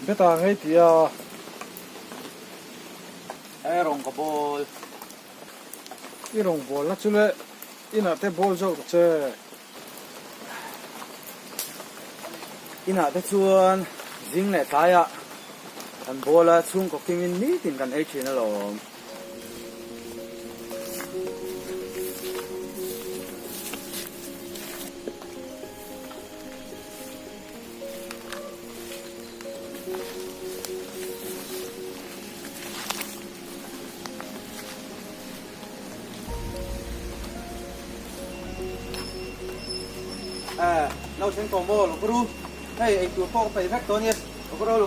cái ta ngay thì Rawngbawlna cái Rawngbawlna chú lệ ina te ball dâu chơi ina te chuan zing le tlaya kan bola chung ko kimin ni tin kan ei thina lo lâu sen combo lo kru hey ai tu phong phải vector ni lo kru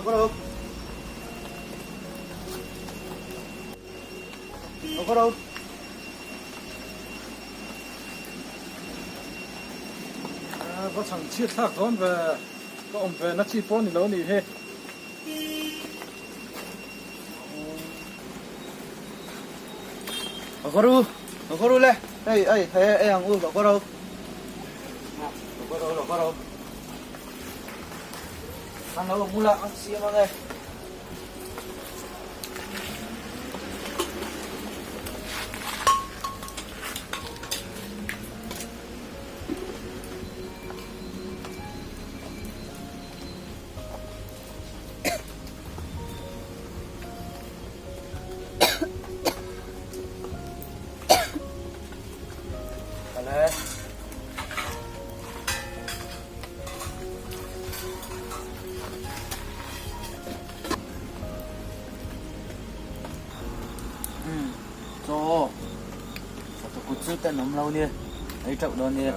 có thằng chia thác con về có ông về nó chi phone thì lâu nỉ thế lo kru le hey ai ang u lo kru lo thằng nó mula ăn xia mà đây cho tôi cút chút tên nấm lâu nè ấy chậu đó nè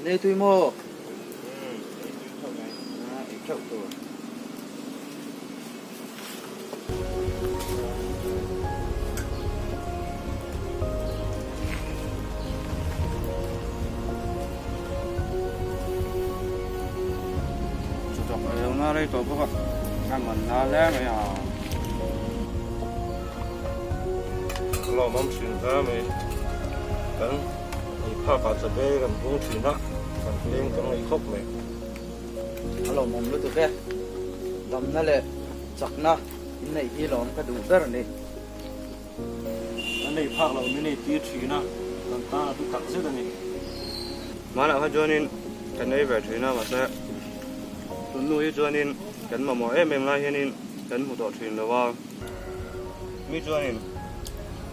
đây tôi mua chậu tôi chọc nó đây tôi có ăn mình nó lẽ mày à lo mắm xuyên ra mày cần pakhatna kan bung thina kan leng kan ei khop me alo mom lu tu ve dam na le chakna in nei hi lom ka du ber ni anh ấy phak lo mi nei ti thina kan ta tu tak se ni mana ha jonin kan ei ve thina ma se tun nu hi jonin kan ma mo em lai hianin kan mu to thin lo wa mi jonin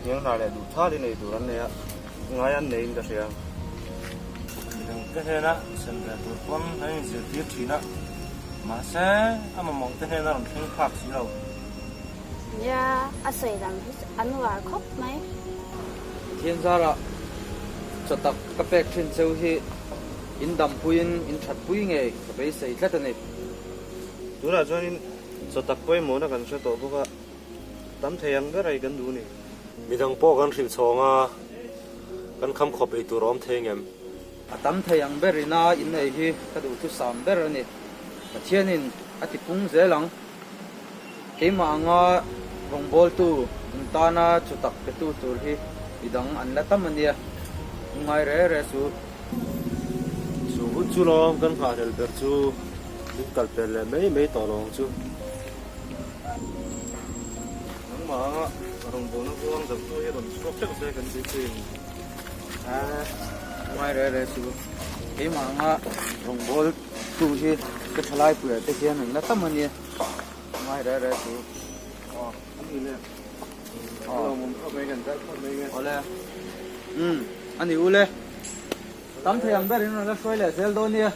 yang na le du tha đi nei du ran ne ngay anh nên cái gì cái này xem là tụi con hay dự tiết chỉ đó mà sẽ mà mong cái này là làm thêm khác gì đâu dạ sợi làm ăn hòa khóc mấy thiên gia là cho tập các bé trên châu thì in đầm puin in chặt puin nghe các bé xây cái này đúng là cho nên cho tập quay muốn là cần sẽ tổ bốc tắm thèm cái này cần đủ nè mình đang bỏ con thịt chong à kan kham khop ei turom thengem atam thayang berina in nei hi ka du tu sam ber ani pathianin ati pung zelang keima anga rongbol tu intana chutak ke tu tur hi idang an la tam ania ngai re su su hu chu lo kan kha del ber chu dik kal pel le mei to long chu nang ma Rawngbawlna buang dam tu hi ron sok chak se kan ti tin ngai re su keima anga rongbol tu hi ka thalai pu te hian an la tam ania ngai re su anh đi lên lo mum khop me kan ta khop me kan ole ani ule tam thayang berin la shoi le sel do nia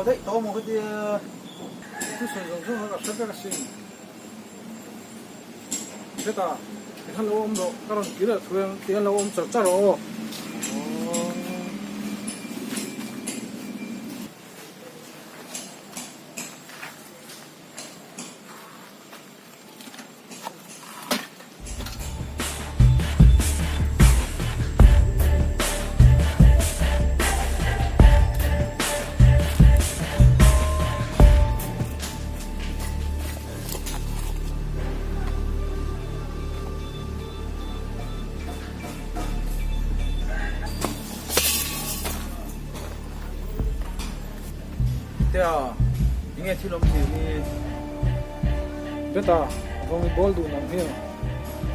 bò đấy to một cái tia tu soi rong rong ka sa ka sim beta han lo om do karon kira thuang tian lo om char char ro tia nghe thi lom thì beta rong bol du nang hian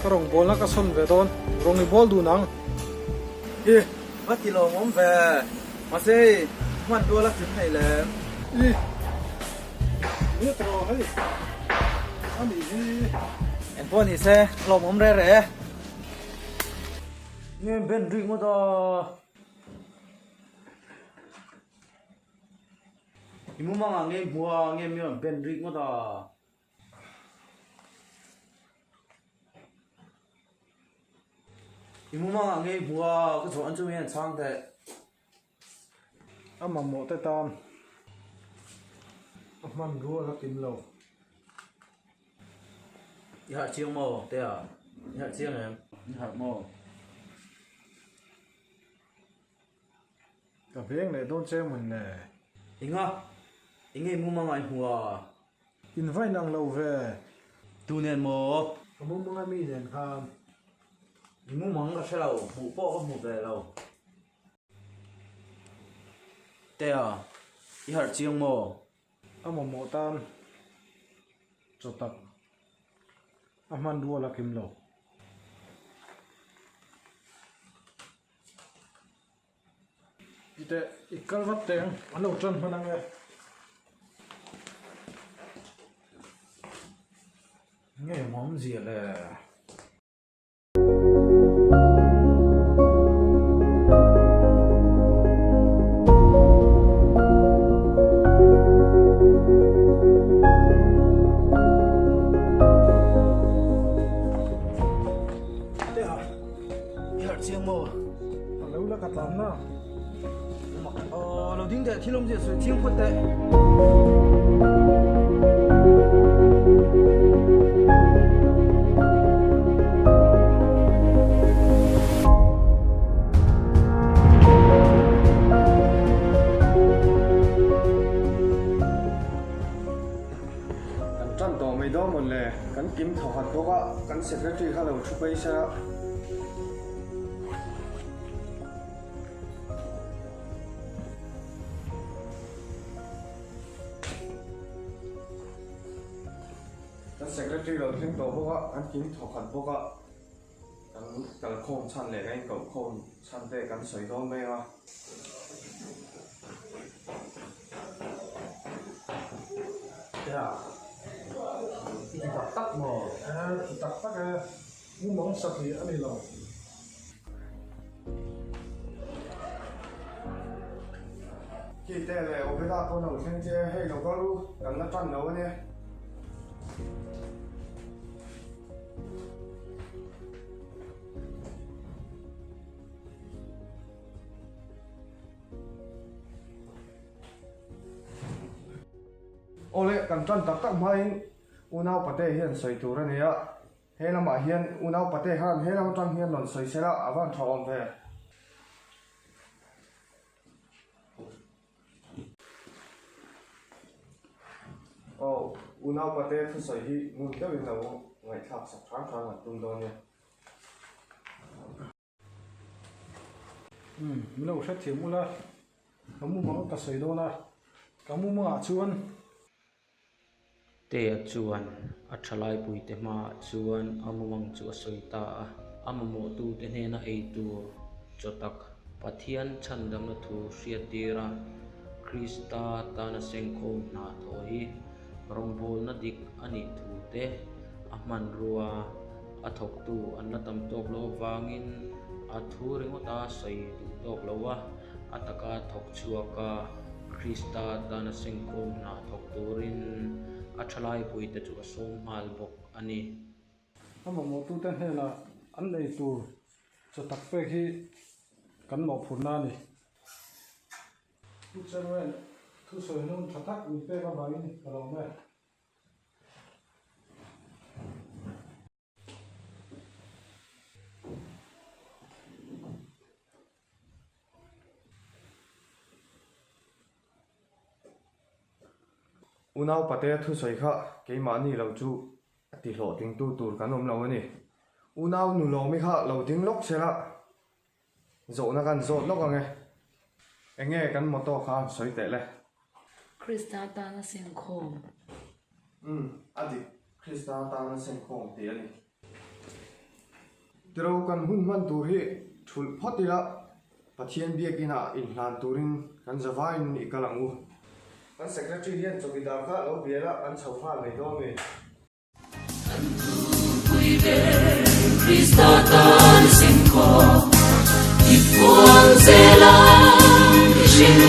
karong bol na ka son ve don rong bol du nang ê bắt thì lom om về mà xe man tua lắc chuyện này là i ni tro hai ani hi em po ni xe lom om re re nghe bên rì mà to imu mang nghe mua nghe miếng bên rì mà to imu mang nghe mua cái chỗ ăn chui hiện sang thế ama mo te tan man ru la kim lo hạt chiêng mồ thế à hạt chiêng em hạt mồ ka veng le don che mun ne inga inge mu mang ai hua in vai nang lo ve tu nen mồ amu mga mi nen kham imu mang ka shelo mu po ko mu ve lo thế à hạt chiêng mồ ama mo tan cho tak aman ru la kim lo ite ikal vat teng alo tran manang e nghe món gì là hạt chiêng mồ alo la ka tam na đầu tiên để thi lom gì rồi chiêng phật đấyกันจันต่อไม่ได้หมดเลยกันกิมถอดตัวก็กันเสร็จแล้วที่เขาเราชุบไปซะกันเสร็จแล้วที่เราทิ้งตัวพวกก็กันกิมถอดพวกก็กันโค้งชันเลยไงกับโค้งชันเตะกันสวยโดนไหมวะthế à thì tắc tắc mồ tak tak e mu mong sa thi ani lo khi tệ là ở bên đó con đầu tiên chơi hay nó có lu cần nó tròn nấu nè ole cần tròn tắc tắc mai unau pate hiền soi tu ra nè hay là mà hiền unau pate han hay là tròn hiền lon soi sẽ là avan thòng về unau pate thu soi hi mun cái bên nào ngày tháp sắp tháng tháng là tung đôi nè mino sha thi mu la kamu mong ka sei do na kamu ma chuan te chuan a thalai pui te ma chuan amawang chu soita amamo tu te hena ei tu chotak pathian chandam na thu hriatira krista tana sengkho na thoi Rawngbawlna dik ani thu te ahman ruwa athok tu anna tam tok lo wangin athu ringota sei tu tok lowa ataka thok chuaka Krista tana singkom na thok turin athalai puite chu som hal bok ani ama mo tu ten hela an nei tur cho tak pe hi kan mo phurna ni tu chen thu soi nun thatak ni pe ka bang ni ka lo me unau pate thu soi kha ke mani lo chu ti hlo ting tu tur kan om lo ni unau nu lo mi kha lo ting lok sela zo na kan zo lok ange enge kan moto kha soi te le Krista tana singkom adi Krista tana singkom ti ani tiro kan hun man tur hi thul photila pathian biakina in hlan turin kan zawain ni kalangu kan secretary hian chokidar kha lo biela kan chhofa nei do me Krista tana singkom ipuang zelang shin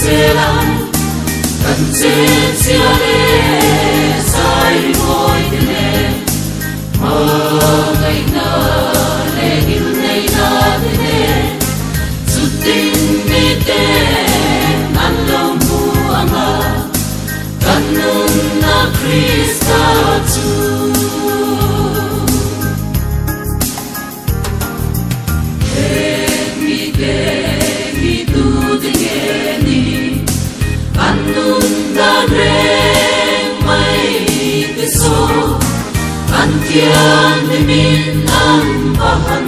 zelang kan chen siale sai moi ne ma ngai na le il nei na ne zu ting mi te nan lo mu anga kan nun na Krista tu mi tu de ni anun da re mai te so an tian min an pahan